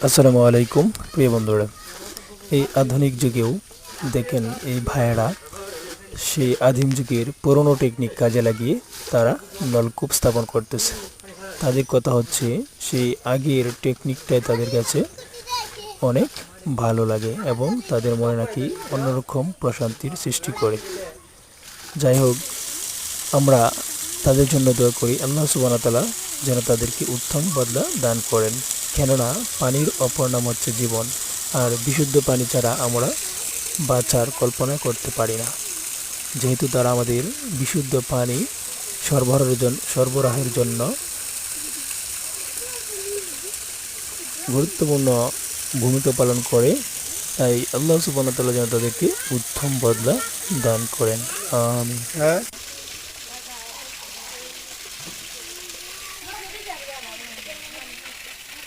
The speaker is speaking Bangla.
আসসালামু আলাইকুম প্রিয় বন্ধুরা। এই আধুনিক যুগেও দেখেন এই ভাইয়েরা সেই আদিম যুগের পুরনো টেকনিক কাজে লাগিয়ে তারা নলকূপ স্থাপন করতেছে। তাদের কথা হচ্ছে সেই আগের টেকনিকটাই তাদের কাছে অনেক ভালো লাগে এবং তাদের মনে নাকি অন্যরকম প্রশান্তির সৃষ্টি করে। যাই হোক, আমরা তাদের জন্য দোয়া করি আল্লাহ সুবহানাহু ওয়া তাআলা যেন তাদেরকে উত্তম বদলা দান করেন। কেননা পানির অপর নাম হচ্ছে জীবন, আর বিশুদ্ধ পানি ছাড়া আমরা বাঁচার কল্পনা করতে পারি না। যেহেতু তারা আমাদের বিশুদ্ধ পানি সরবরাহের জন্য গুরুত্বপূর্ণ ভূমিকা পালন করে, তাই আল্লাহ সুবহানাহু ওয়া তাআলা যেন তাদেরকে উত্তম বদলা দান করেন। আমিন।